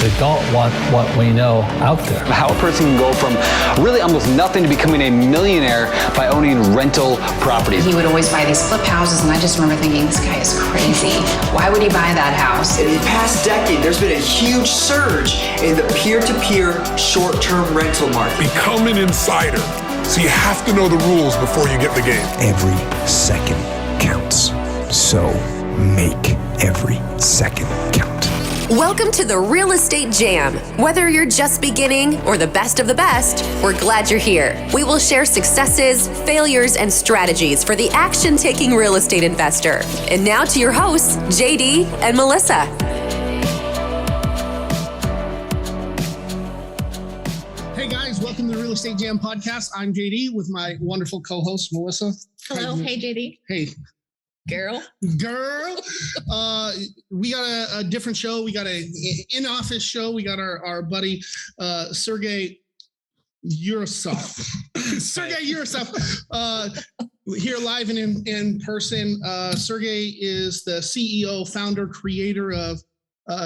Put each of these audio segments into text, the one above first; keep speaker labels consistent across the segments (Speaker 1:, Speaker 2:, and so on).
Speaker 1: that don't want what we know out there.
Speaker 2: How a person can go from really almost nothing to becoming a millionaire by owning rental properties.
Speaker 3: He would always buy these flip houses, and I just remember thinking, this guy is crazy. Why would he buy that house?
Speaker 4: In the past decade, there's been a huge surge in the peer-to-peer short-term rental market.
Speaker 5: Become an insider. So you have to know the rules before you get the game.
Speaker 6: Every second counts. So make every second count.
Speaker 7: Welcome to the Real Estate Jam. Whether you're just beginning or the best of the best, we're glad you're here. We will share successes, failures, and strategies for the action-taking real estate investor. And now to your hosts, JD and Melissa.
Speaker 8: Hey guys, welcome to the Real Estate Jam podcast. I'm JD with my wonderful co-host, Melissa.
Speaker 9: Hello. Hey, JD.
Speaker 8: Hey.
Speaker 9: Girl.
Speaker 8: We got a different show. We got a in-office show. We got our buddy, Sergey Urasov. Sergey Urasov here live and in person. Sergey is the CEO, founder, creator of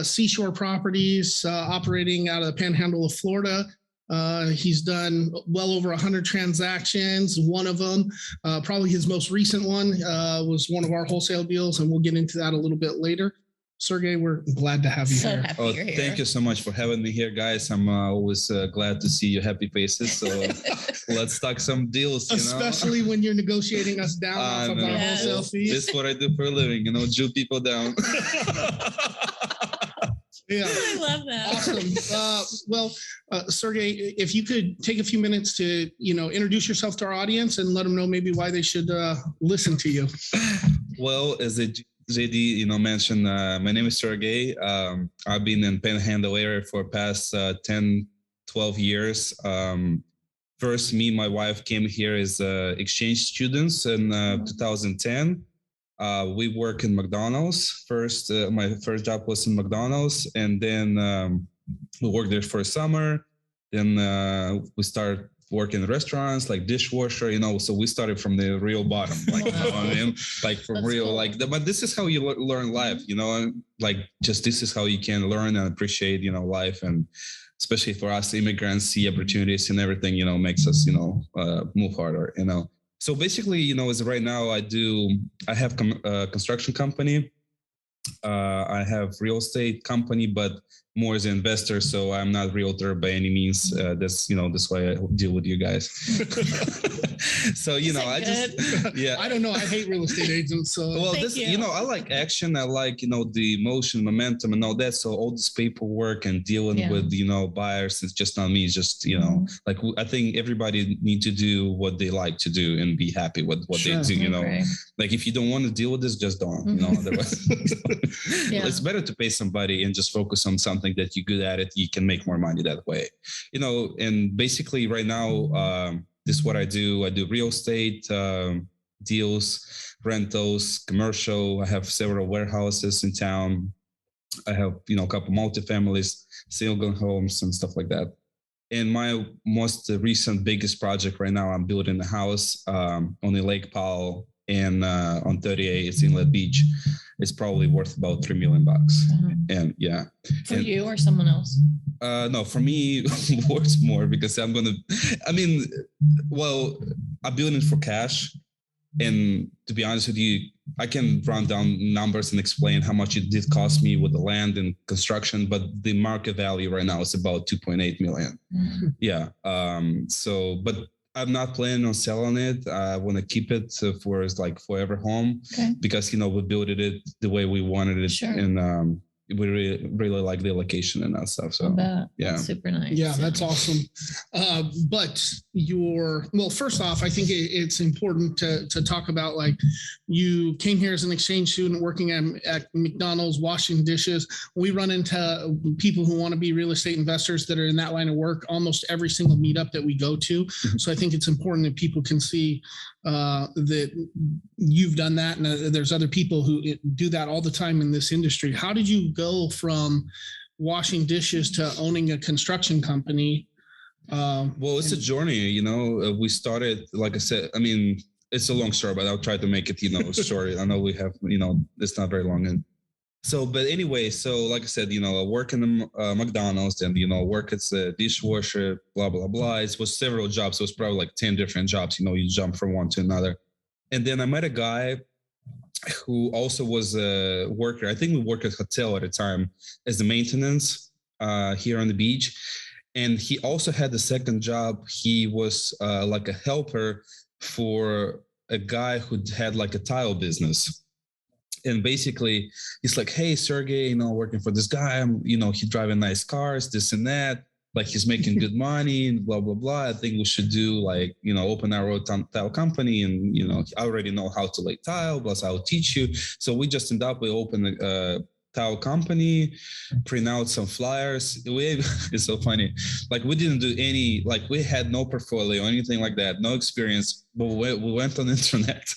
Speaker 8: Seashore Properties, operating out of the Panhandle of Florida. He's done well over 100 transactions. One of them, probably his most recent one, was one of our wholesale deals, and we'll get into that a little bit later. Sergey, we're glad to have you here.
Speaker 9: Happy you're here.
Speaker 10: Thank you so much for having me here, guys. I'm always glad to see your happy faces. So let's talk some deals.
Speaker 8: Especially when you're negotiating us down off of our wholesale fees.
Speaker 10: This is what I do for a living, Jew people down.
Speaker 8: Yeah,
Speaker 9: I love that.
Speaker 8: Awesome. Sergey, if you could take a few minutes to, introduce yourself to our audience and let them know maybe why they should listen to you.
Speaker 10: Well, as JD, mentioned, my name is Sergey. I've been in Panhandle area for past 10, 12 years. First, me and my wife came here as exchange students in 2010. We work in McDonald's. First, my first job was in McDonald's, and then we worked there for a summer. Then we started working in restaurants, like dishwasher, so we started from the real bottom, like from
Speaker 9: That's
Speaker 10: real,
Speaker 9: cool.
Speaker 10: but this is how you learn life, this is how you can learn and appreciate, life. And especially for us immigrants, see opportunities and everything, makes us, move harder, So basically, as right now I have a construction company. I have real estate company, but more as an investor. So I'm not a realtor by any means. That's why I deal with you guys. So,
Speaker 8: I don't know. I hate real estate agents. So
Speaker 10: I like action. I like, the emotion, momentum and all that. So all this paperwork and dealing with, buyers, it's just not me. It's just, I think everybody need to do what they like to do and be happy with what they do,
Speaker 9: Okay.
Speaker 10: Like if you don't want to deal with this, just don't, otherwise it's better to pay somebody and just focus on something that you're good at it. You can make more money that way, and basically right now, this is what I do. I do real estate deals, rentals, commercial. I have several warehouses in town. I have, a couple multifamilies, single homes and stuff like that. And my most recent biggest project right now, I'm building a house on the Lake Powell and on 38, it's Inlet Beach. It's probably worth about $3 million. And
Speaker 9: For you or someone else?
Speaker 10: No, for me, worth more because I'm building it for cash. And to be honest with you, I can run down numbers and explain how much it did cost me with the land and construction, but the market value right now is about 2.8 million.
Speaker 9: Mm-hmm.
Speaker 10: Yeah. But I'm not planning on selling it. I want to keep it for forever home, because, we built it the way we wanted it.
Speaker 9: Sure.
Speaker 10: And we really like the location and that stuff. So
Speaker 9: That's super nice.
Speaker 8: Yeah, that's awesome. But first off, I think it's important to talk about, you came here as an exchange student working at McDonald's, washing dishes. We run into people who want to be real estate investors that are in that line of work almost every single meetup that we go to. So I think it's important that people can see that you've done that, and there's other people who do that all the time in this industry. How did you go from washing dishes to owning a construction company?
Speaker 10: Well, it's a journey, we started, like I said, it's a long story, but I'll try to make it, short. I know we have, it's not very long. And So, but anyway, so like I said, I work in the McDonald's, and work as a dishwasher, blah blah blah. It was several jobs. It was probably like 10 different jobs. You jump from one to another, and then I met a guy who also was a worker. I think we worked at a hotel at the time as the maintenance here on the beach, and he also had the second job. He was like a helper for a guy who had like a tile business. And basically, he's like, "Hey, Sergey, working for this guy. He driving nice cars, this and that. Like he's making good money, and blah blah blah. I think we should do like, open our own tile company, and I already know how to lay tile. Plus, I'll teach you." So we just end up, we open a tile company, print out some flyers. It's so funny. Like we didn't do any, like we had no portfolio or anything like that, no experience. But we went on the internet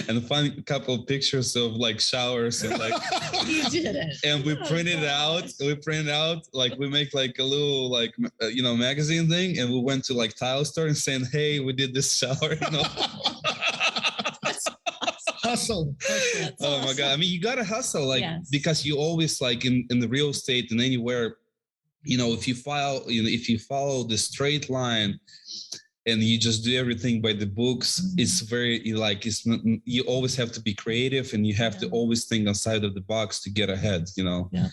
Speaker 10: and found a couple of pictures of like showers and like
Speaker 9: You did it.
Speaker 10: and we printed out. Like we make like a little like magazine thing, and we went to like tile store and saying, "Hey, we did this shower."
Speaker 8: Hustle.
Speaker 10: Oh my God. I mean, you gotta hustle, like, because you always like in the real estate and anywhere, if you follow the straight line and you just do everything by the books, it's very you always have to be creative, and you have to always think outside of the box to get ahead,
Speaker 9: Yeah.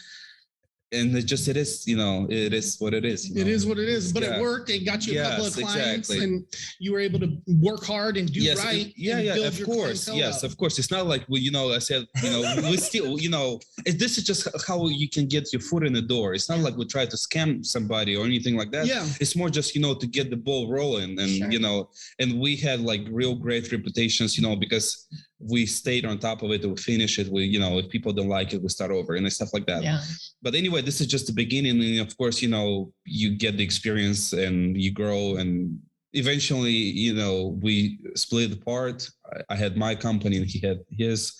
Speaker 10: And it is what it is.
Speaker 8: It is what it is, but it worked. It got you a couple of clients, and you were able to work hard and do right.
Speaker 10: Of course. Yes, of course. It's not like, I said, we still, this is just how you can get your foot in the door. It's not like we try to scam somebody or anything like that.
Speaker 8: Yeah.
Speaker 10: It's more just, to get the ball rolling, and, and we had like real great reputations, because we stayed on top of it. We finish it. We, if people don't like it, we start over and stuff like that.
Speaker 9: Yeah.
Speaker 10: But anyway, this is just the beginning. And of course, you get the experience and you grow, and eventually, we split apart. I had my company and he had his,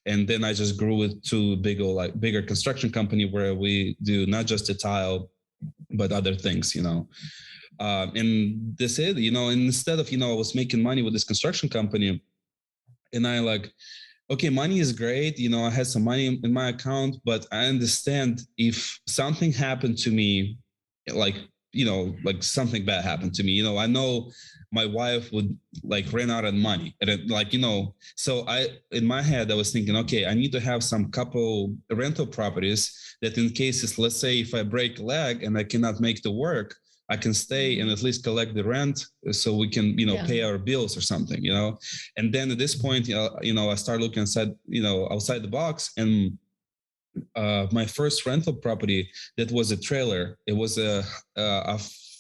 Speaker 10: and then I just grew it to bigger construction company where we do not just the tile, but other things, and this is, and instead of, I was making money with this construction company, and I like, okay, money is great. I had some money in my account, but I understand if something happened to me, like something bad happened to me, I know my wife would like run out of money. And so in my head, I was thinking, okay, I need to have some couple rental properties that in cases, let's say if I break a leg and I cannot make the work, I can stay and at least collect the rent so we can, pay our bills or something, And then at this point, I started looking outside the box, and my first rental property, that was a trailer. It was a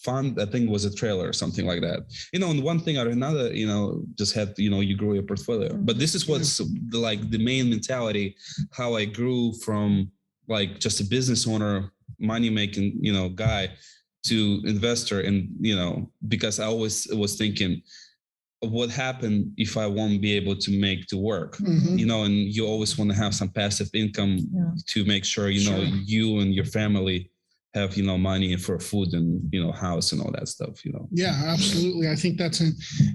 Speaker 10: fund, I think it was a trailer or something like that. And one thing or another, just had, you grow your portfolio. But this is what's the main mentality, how I grew from like just a business owner, money making, guy, to investor. And because I always was thinking, what happened if I won't be able to make the work, and you always want to have some passive income to make sure you and your family have money for food and house and all that stuff.
Speaker 8: Yeah, absolutely. I think that's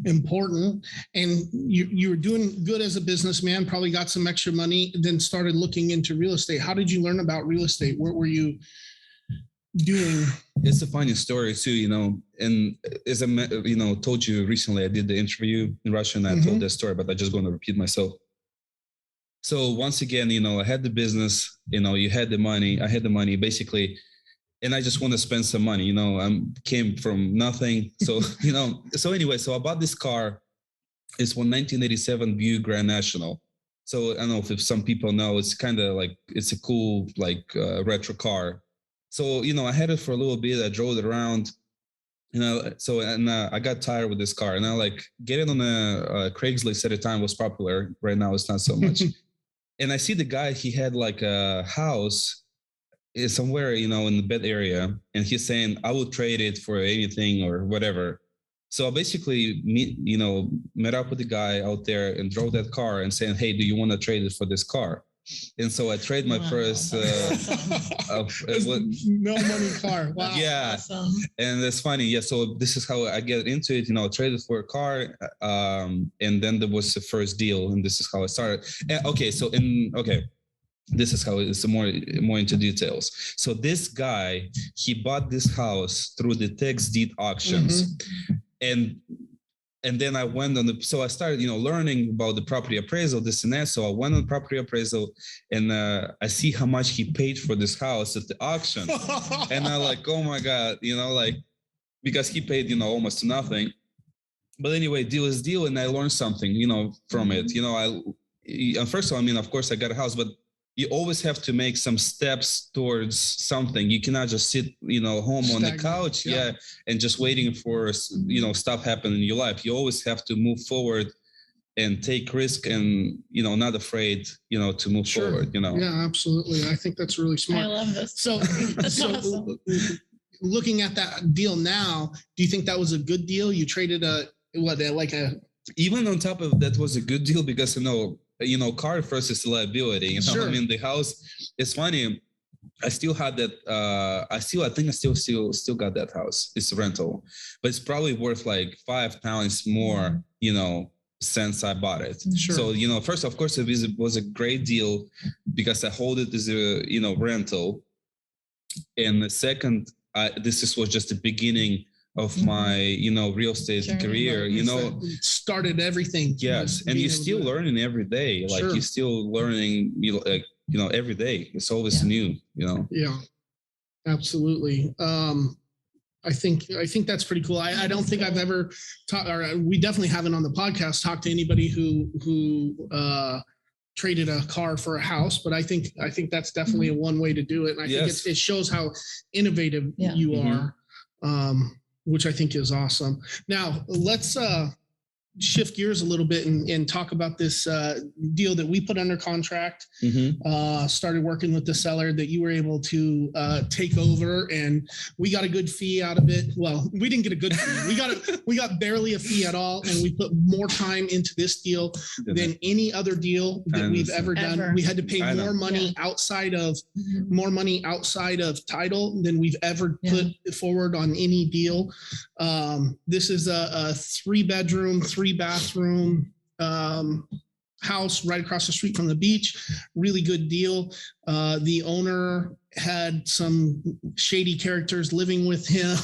Speaker 8: important. And you were doing good as a businessman, probably got some extra money, then started looking into real estate. How did you learn about real estate? What were you doing?
Speaker 10: It's a funny story too, and as I told you recently, I did the interview in Russia and I told that story, but I'm just going to repeat myself. So once again, I had the business, you had the money, I had the money basically, and I just want to spend some money, I came from nothing. So, so anyway, so I bought this car. It's one 1987 Buick Grand National. So I don't know if some people know, it's kind of like, it's a cool, retro car. So, I had it for a little bit. I drove it around, I got tired with this car, and I getting on a Craigslist at the time was popular. Right now, it's not so much. And I see the guy, he had like a house somewhere, in the bed area. And he's saying, I will trade it for anything or whatever. So I basically met up with the guy out there and drove that car and saying, hey, do you want to trade it for this car? And so I trade my first
Speaker 8: no money car. Wow.
Speaker 10: Yeah. Awesome. And that's funny. Yeah. So this is how I get into it. I traded for a car. And then there was the first deal, and this is how I started. this is how it's more into details. So this guy, he bought this house through the tax deed auctions, and then I went on so I started, learning about the property appraisal, this and that. So I went on property appraisal, and I see how much he paid for this house at the auction, and I'm like, oh my God, because he paid, almost nothing. But anyway, deal is deal, and I learned something, from it. First of all, of course, I got a house, but you always have to make some steps towards something. You cannot just sit, home on the couch, and just waiting for, stuff happen in your life. You always have to move forward and take risk, and, not afraid, to move forward,
Speaker 8: Yeah, absolutely. I think that's really smart.
Speaker 9: I love this.
Speaker 8: So, awesome. Looking at that deal now, do you think that was a good deal? You traded
Speaker 10: even on top of that was a good deal, because, car versus liability,
Speaker 8: Sure.
Speaker 10: The house, it's funny. I still had that. I think I still got that house. It's a rental, but it's probably worth like 5 times more, since I bought it.
Speaker 8: Sure.
Speaker 10: So, first, of course, it was a great deal because I hold it as a, rental. And the second, this was just the beginning of my, real estate career,
Speaker 8: started everything.
Speaker 10: Yes. And you're still learning every day. Like you're still learning, every day. It's always new,
Speaker 8: Yeah, absolutely. I think that's pretty cool. I don't think I've ever talked, or we definitely haven't on the podcast talked to anybody who traded a car for a house, but I think that's definitely a one way to do it. And I think it shows how innovative you are. Which I think is awesome. Now let's shift gears a little bit and talk about this deal that we put under contract. Started working with the seller that you were able to take over, and we got a good fee out of it. Well, we didn't get a good fee. We got barely a fee at all, and we put more time into this deal than any other deal that we've ever done. We had to pay more money outside of title than we've ever put forward on any deal. This is a 3-bedroom, 3-bathroom house right across the street from the beach. Really good deal. The owner had some shady characters living with him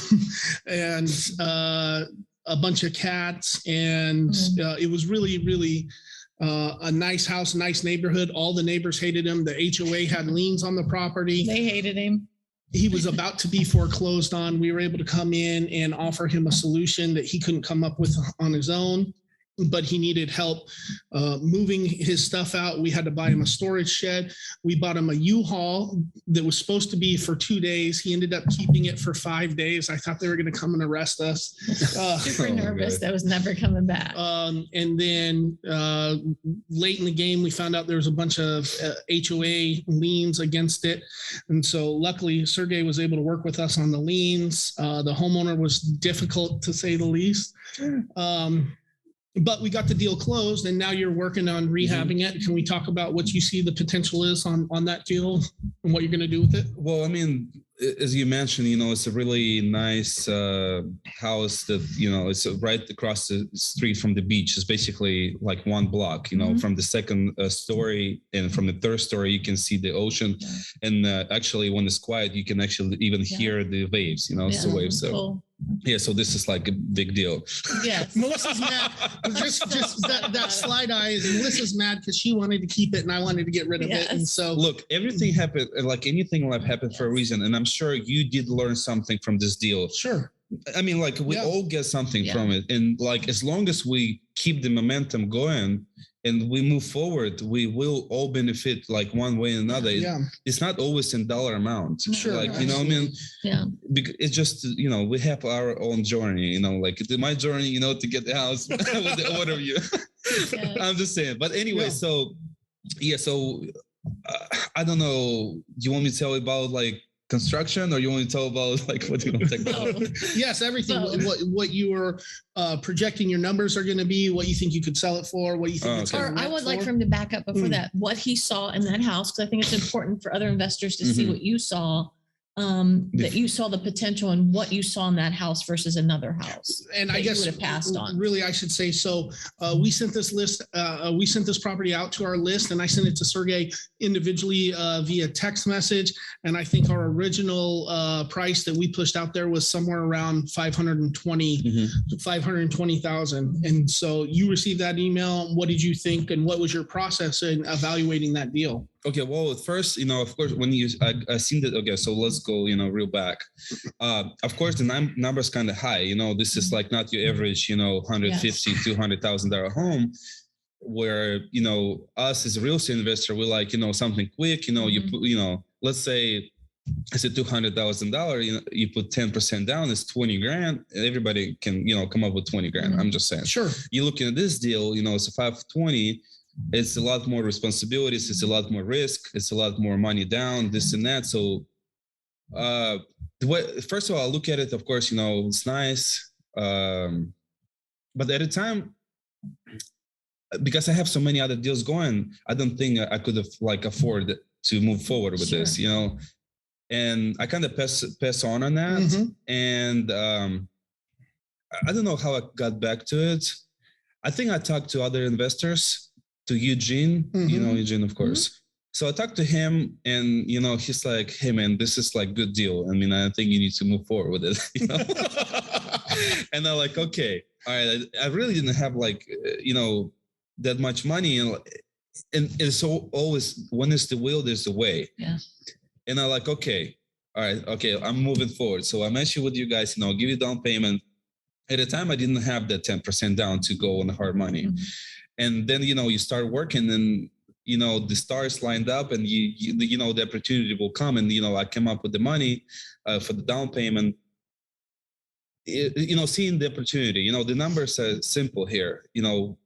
Speaker 8: and a bunch of cats. And it was really, really a nice house, nice neighborhood. All the neighbors hated him. The HOA had liens on the property.
Speaker 9: They hated him.
Speaker 8: He was about to be foreclosed on. We were able to come in and offer him a solution that he couldn't come up with on his own, but he needed help moving his stuff out. We had to buy him a storage shed. We bought him a U-Haul that was supposed to be for 2 days. He ended up keeping it for 5 days. I thought they were going to come and arrest us.
Speaker 9: Super nervous. That was never coming back.
Speaker 8: And then late in the game, we found out there was a bunch of HOA liens against it. And so luckily, Sergey was able to work with us on the liens. The homeowner was difficult, to say the least. But we got the deal closed, and now you're working on rehabbing it. Can we talk about what you see the potential is on that deal and what you're going to do with it?
Speaker 10: Well, as you mentioned, it's a really nice house that, it's right across the street from the beach. It's basically like 1 block, from the second story, and from the third story, you can see the ocean. And actually, when it's quiet, you can actually even hear the waves, it's the waves. So. Cool. Yeah, so this is like a big deal.
Speaker 9: Yes.
Speaker 8: Melissa's mad. Just that slide eye. Melissa's mad because she wanted to keep it and I wanted to get rid of it. And so
Speaker 10: look, everything happened, like anything in life happened for a reason. And I'm sure you did learn something from this deal.
Speaker 8: Sure.
Speaker 10: We all get something from it. And as long as we keep the momentum going and we move forward, we will all benefit one way or another. It's not always in dollar amount.
Speaker 8: Sure.
Speaker 10: Yeah. Because it's just, we have our own journey, my journey, to get the house with the order of you. I'm just saying. But anyway, I don't know. Do you want me to tell you about construction, or you want to tell about what you want to talk about?
Speaker 8: Yes, everything. What you were projecting your numbers are going to be, what you think you could sell it for, what you think it's going to rent
Speaker 9: I would
Speaker 8: for.
Speaker 9: like for him to back up before that, what he saw in that house, because I think it's important for other investors to see what you saw that you saw the potential in what you saw in that house versus another house?
Speaker 8: And
Speaker 9: that
Speaker 8: I guess
Speaker 9: you would have passed on.
Speaker 8: Really, I should say, so we sent this list, we sent this property out to our list, and I sent it to Sergey individually via text message. And I think our original price that we pushed out there was somewhere around 520,000. And so you received that email. What did you think, and what was your process in evaluating that deal?
Speaker 10: Okay, well, at first, of course, when I seen that, okay, so let's go, real back. Of course, the number's kind of high, this is like not your average, $150,000, $200,000 home, where, us as a real estate investor, we're like, something quick, let's say it's a $200,000, you put 10% down, it's 20 grand. Everybody can, come up with 20 grand. I'm just saying. Sure. You're looking at this deal, it's a 520. It's a lot more responsibilities. It's a lot more risk. It's a lot more money down, this and that. So, first of all, I look at it, of course, it's nice. But at the time, because I have so many other deals going, I don't think I could have afford to move forward with this, and I kind of pass on that. And I don't know how I got back to it. I think I talked to other investors, to Eugene, Eugene, of course. So I talked to him, and, he's like, hey, man, this is good deal. I mean, I think you need to move forward with it, And I'm like, okay, all right. I really didn't have that much money. And it's always, when it's the will, there's the way. Yeah. And I'm like, okay, all right, okay, I'm moving forward. So I mentioned with you guys, give you down payment. At the time, I didn't have that 10% down to go on the hard money. And then, you start working, and, the stars lined up, and the opportunity will come. And, I came up with the money for the down payment, seeing the opportunity, the numbers are simple here.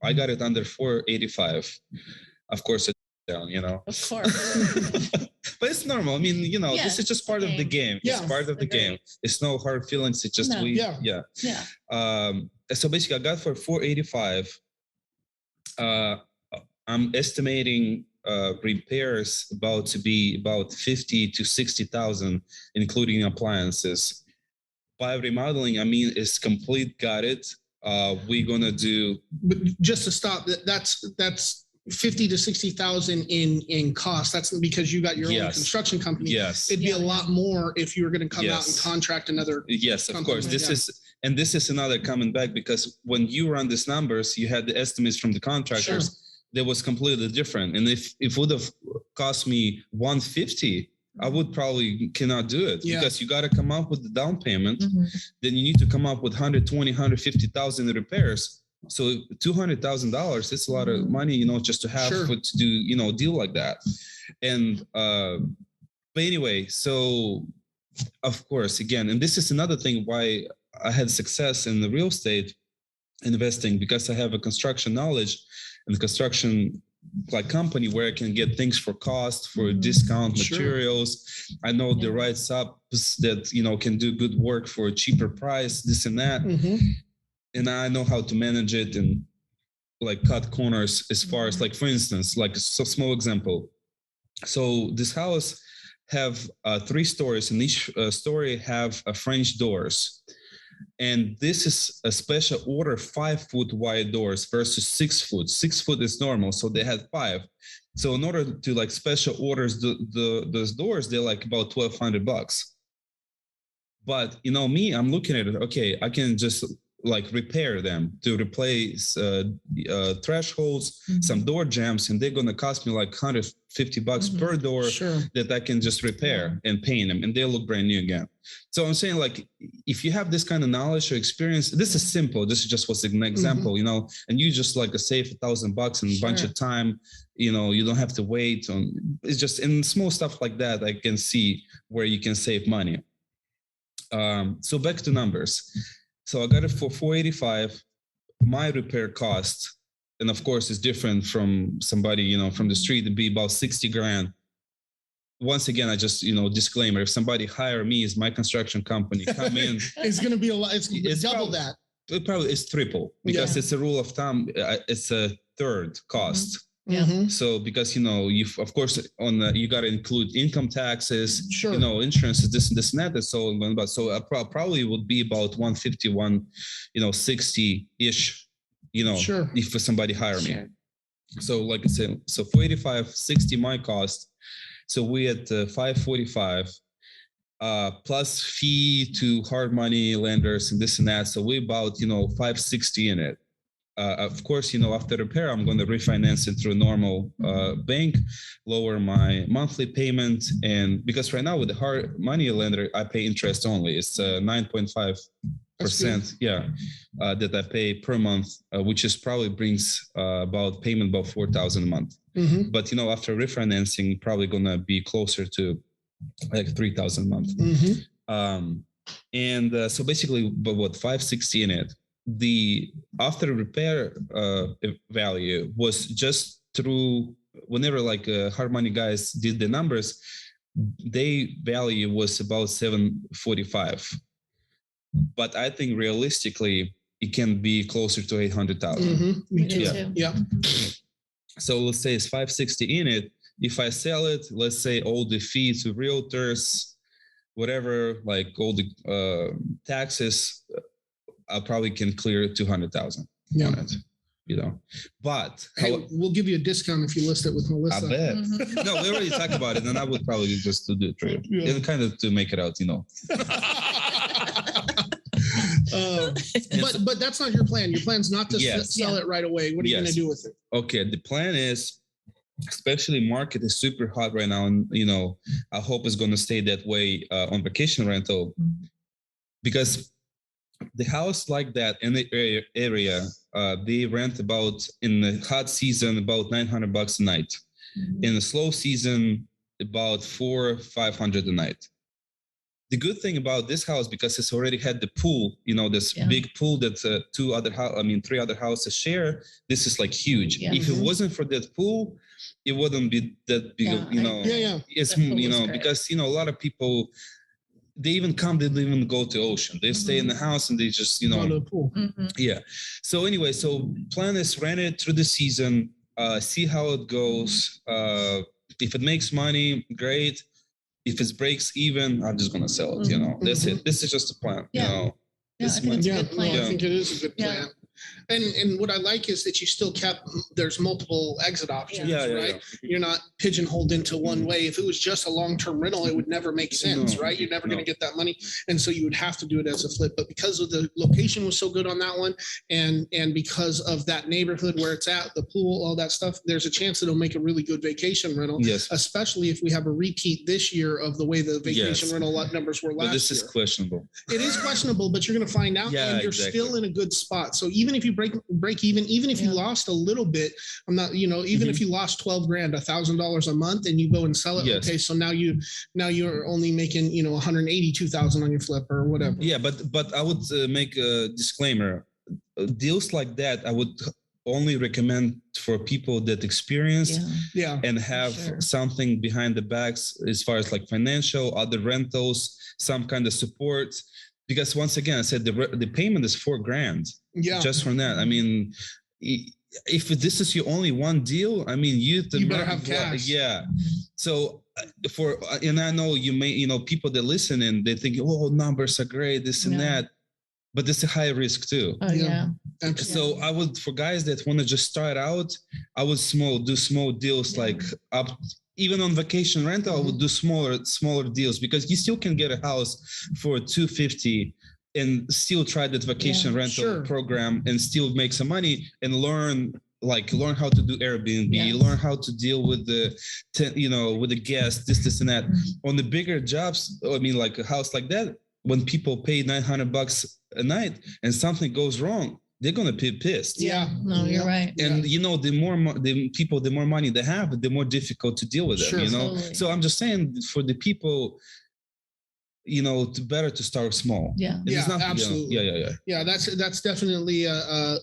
Speaker 10: I got it under 485. Of course, it's down, Of course. But it's normal. I mean, this is just part of the game. It's part of the game. It's no hard feelings. It's just so basically I got for 485. I'm estimating repairs about to be about 50 to 60,000, including appliances. By remodeling, I mean it's complete, got it. We're gonna do.
Speaker 8: But just to stop, that's 50 to 60,000 in cost. That's because you got your own construction company.
Speaker 10: Yes,
Speaker 8: it'd be a lot more if you were going to come out and contract another.
Speaker 10: Yes, of course. This is another coming back, because when you run these numbers, you had the estimates from the contractors. Sure. That was completely different. And if it would have cost me 150, I would probably cannot do it, because you got to come up with the down payment. Then you need to come up with 120, 150,000 repairs. So $200,000, it's a lot of money, just to have to do, a deal like that. And, but anyway, so of course, again, and this is another thing why I had success in the real estate investing, because I have a construction knowledge and the construction company where I can get things for cost, for discount materials. I know the right subs that, can do good work for a cheaper price, this and that. And I know how to manage it and cut corners as far as for instance, a small example. So this house have 3 stories, and each story have French doors. And this is a special order, 5-foot wide doors versus 6 foot. 6 foot is normal, so they had 5. So in order to special orders those doors, they're about $1,200. But me, I'm looking at it. Okay, I can just repair them to replace thresholds, some door jambs, and they're gonna cost me $150 per door that I can just repair and paint them, and they look brand new again. So I'm saying, if you have this kind of knowledge or experience, this is simple. This is just what's an example, and you just save $1,000 and a bunch of time. You don't have to wait on. It's just in small stuff like that. I can see where you can save money. So back to numbers. So I got it for 485. My repair cost, and of course it's different from somebody, from the street, it'd be about 60 grand. Once again, I just, disclaimer, if somebody hire me as my construction company, come in.
Speaker 8: It's going to be a lot. It's double that.
Speaker 10: It probably is triple, because it's a rule of thumb. It's a third cost
Speaker 8: Mhm.
Speaker 10: So because you of course you got to include income taxes,
Speaker 8: Sure.
Speaker 10: insurance, this and that, and so on. But so I probably would be about 151, 60 ish,
Speaker 8: Sure.
Speaker 10: if somebody hire me.
Speaker 3: Sure.
Speaker 10: So like I said, so 485, 60 my cost. So we at 545. Plus fee to hard money lenders and this and that. So we about 560 in it. Of course, after repair, I'm going to refinance it through a normal bank, lower my monthly payment, and because right now with the hard money lender, I pay interest only. It's 9.5%, that I pay per month, which is probably brings about 4,000 a month.
Speaker 8: Mhm.
Speaker 10: But after refinancing, probably gonna be closer to like 3,000 a month.
Speaker 8: Mhm.
Speaker 10: And so basically, but what 560 in it, the after repair value was just through whenever like hard money guys did the numbers, they value was about 745. But I think realistically, it can be closer to 800,000.
Speaker 8: Mhm. Me too.
Speaker 10: Yeah.
Speaker 8: Yeah.
Speaker 10: So let's say it's 560 in it. If I sell it, let's say all the fees to realtors, whatever, like all the taxes, I probably can clear 200,000
Speaker 8: Yeah.
Speaker 10: on it, But
Speaker 8: Hey, we'll give you a discount if you list it with Melissa.
Speaker 10: I bet. No, we already talked about it, and I would probably just do it for you, and kind of to make it out,
Speaker 8: But that's not your plan. Your plan's not to
Speaker 10: Yes.
Speaker 8: sell it right away. What are you going to do with it?
Speaker 10: Okay, the plan is, especially market is super hot right now, and I hope it's going to stay that way on vacation rental, because the house like that in the area, they rent about in the hot season about $900 a night, in the slow season about $400-500 a night. The good thing about this house, because it's already had the pool, this big pool that three other houses share. This is like huge.
Speaker 9: Yeah.
Speaker 10: If it wasn't for that pool, it wouldn't be that big. It's
Speaker 9: That pool is great.
Speaker 10: because a lot of people, they even come, they don't even go to ocean. They stay in the house and they just
Speaker 8: Go to the pool.
Speaker 10: yeah. So anyway, so plan is rent it through the season, see how it goes. If it makes money, great. If it breaks even, I'm just gonna sell it. That's it. This is just a plan.
Speaker 9: Yeah. Yeah, I think it's a good plan.
Speaker 8: I think it is a good plan.
Speaker 9: Yeah.
Speaker 8: And what I like is that you still kept, there's multiple exit options, right? You're not pigeonholed into one way. If it was just a long-term rental, it would never make sense, right? You're never going to get that money. And so you would have to do it as a flip. But because of the location was so good on that one, and because of that neighborhood where it's at, the pool, all that stuff, there's a chance that it'll make a really good vacation rental.
Speaker 10: Yes.
Speaker 8: Especially if we have a repeat this year of the way the vacation rental numbers were last year.
Speaker 10: But this is questionable.
Speaker 8: It is questionable, but you're going to find out, and you're still in a good spot. So even if you break even if you lost a little bit, I'm not, even if you lost 12 grand, $1,000 a month, and you go and sell it. Okay, so now you're only making 182,000 on your flip or whatever.
Speaker 10: Yeah, but I would make a disclaimer. Deals like that, I would only recommend for people that experienced and have something behind the backs as far as like financial, other rentals, some kind of support. Because once again, I said the payment is $4,000.
Speaker 8: Yeah.
Speaker 10: Just from that. I mean, if this is your only one deal, I mean, you
Speaker 8: better have cash.
Speaker 10: Yeah. So and I know you may, people that listen and they think, oh, numbers are great, this and that, but it's a high risk too.
Speaker 9: Oh yeah.
Speaker 10: So I would, for guys that want to just start out, I would do small deals like up. Even on vacation rental, I would do smaller deals, because you still can get a house for $250 and still try that vacation rental program and still make some money and learn how to do Airbnb, learn how to deal with with the guests, this and that. On the bigger jobs, I mean, like a house like that, when people pay $900 a night and something goes wrong, they're gonna be pissed.
Speaker 8: Yeah,
Speaker 9: no, you're right.
Speaker 10: And the more money they have, the more difficult to deal with them.
Speaker 9: Totally.
Speaker 10: So I'm just saying, for the people, better to start small.
Speaker 9: Yeah,
Speaker 8: absolutely. Yeah, that's definitely a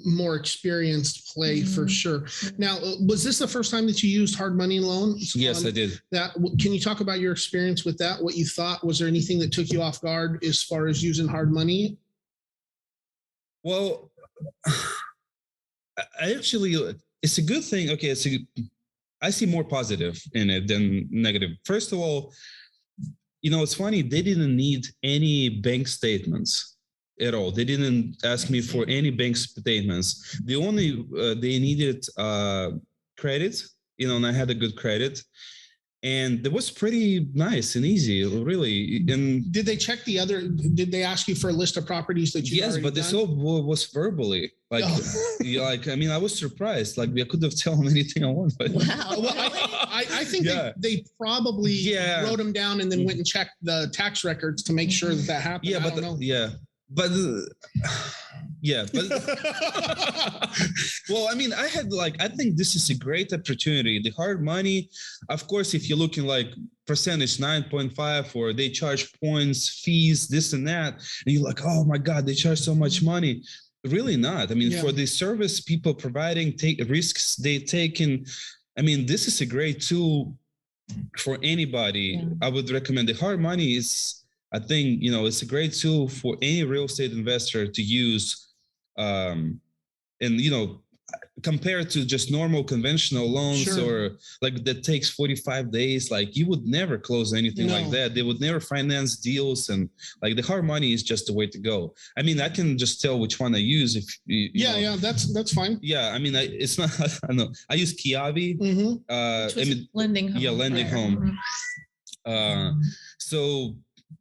Speaker 8: more experienced play for sure. Now, was this the first time that you used hard money loans?
Speaker 10: Yes, I did.
Speaker 8: Can you talk about your experience with that? What you thought? Was there anything that took you off guard as far as using hard money?
Speaker 10: Well, I actually, it's a good thing. Okay, I see more positive in it than negative. First of all, it's funny. They didn't need any bank statements at all. They didn't ask me for any bank statements. The only they needed credit, and I had a good credit. And it was pretty nice and easy, really. And
Speaker 8: did they check did they ask you for a list of properties that you
Speaker 10: Yes, but this all was verbally. Like, I was surprised. Like, I could have told them anything I wanted. But
Speaker 9: Wow.
Speaker 8: Well, I think they probably wrote them down and then went and checked the tax records to make sure that happened.
Speaker 10: Yeah, but well, I think this is a great opportunity. The hard money, of course, if you're looking like percentage 9.5 or they charge points, fees, this and that, and you're like, oh my God, they charge so much money. Really not. For the service people providing, risks they take in, this is a great tool for anybody. Yeah. I would recommend. The hard money is, I think, it's a great tool for any real estate investor to use. Compared to just normal conventional loans or like that takes 45 days, like you would never close anything like that. They would never finance deals, and like the hard money is just the way to go. I can just tell which one I use if you know.
Speaker 8: That's fine.
Speaker 10: Yeah, it's not. I don't know. I use Kiavi.
Speaker 9: Lending Home.
Speaker 10: Yeah, Lending Home. So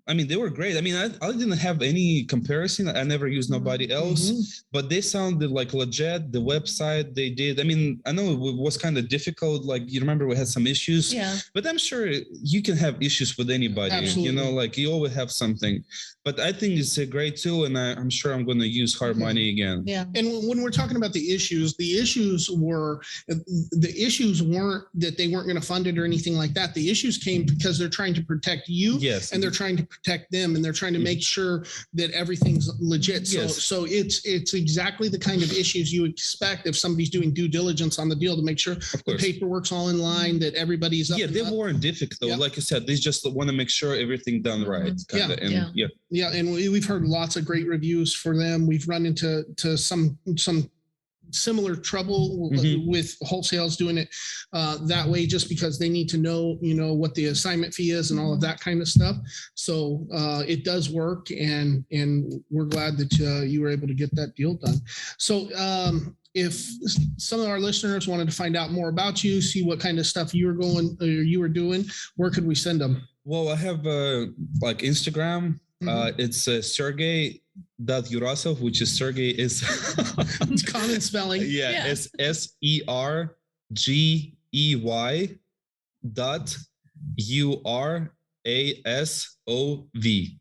Speaker 10: they were great. I didn't have any comparison. I never used nobody else, but they sounded like legit. The website they did. I know it was kind of difficult. Like, you remember we had some issues, but I'm sure you can have issues with anybody.
Speaker 8: Absolutely.
Speaker 10: Like you always have something. But I think it's a great tool, and I'm sure I'm going to use hard money again.
Speaker 9: Yeah.
Speaker 8: And when we're talking about the issues weren't that they weren't going to fund it or anything like that. The issues came because they're trying to protect you, and they're trying to protect them, and they're trying to make sure that everything's legit. So it's exactly the kind of issues you expect if somebody's doing due diligence on the deal, to make sure the paperwork's all in line, that everybody's up.
Speaker 10: Yeah, they weren't difficult. Yep. Like you said, they just want to make sure everything done right.
Speaker 8: Yeah, and we've heard lots of great reviews for them. We've run into some similar trouble with wholesales doing it that way, just because they need to know, what the assignment fee is and all of that kind of stuff. So it does work, and we're glad that you were able to get that deal done. So if some of our listeners wanted to find out more about you, see what kind of stuff you were doing, where could we send them?
Speaker 10: Well, I have like Instagram. It's Sergey Urasov, which is Sergey is
Speaker 8: it's common spelling.
Speaker 10: It's SERGEY URASOV.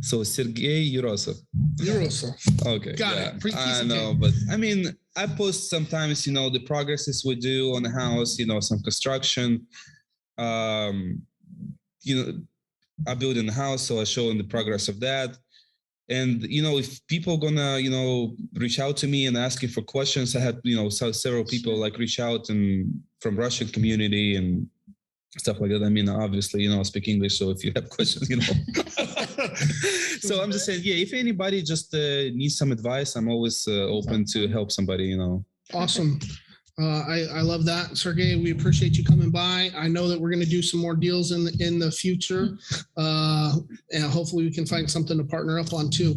Speaker 10: So Sergey Urasov. Okay.
Speaker 8: Got it.
Speaker 10: I know, but I post sometimes, the progresses we do on the house, some construction. I build in the house, so I show them the progress of that. And, if people gonna, reach out to me and asking for questions, I had, several people like reach out and from Russian community and stuff like that. Obviously, I speak English, so if you have questions, So I'm just saying, if anybody just needs some advice, I'm always open to help somebody,
Speaker 8: Awesome. I love that, Sergey. We appreciate you coming by. I know that we're going to do some more deals in the future, and hopefully we can find something to partner up on too.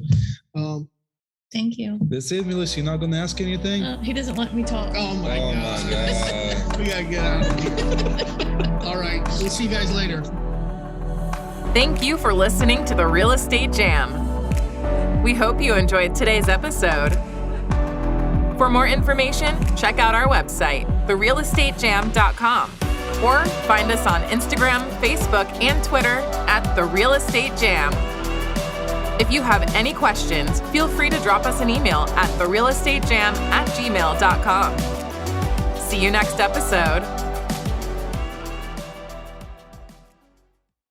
Speaker 9: Thank you.
Speaker 10: That's it, Melissa. You're not going to ask anything?
Speaker 9: He doesn't let me talk.
Speaker 8: Oh my God. We got to get out of here. All right. We'll see you guys later.
Speaker 11: Thank you for listening to the Real Estate Jam. We hope you enjoyed today's episode. For more information, check out our website, therealestatejam.com, or find us on Instagram, Facebook, and Twitter at The Real Estate Jam. If you have any questions, feel free to drop us an email at therealestatejam@gmail.com. See you next episode.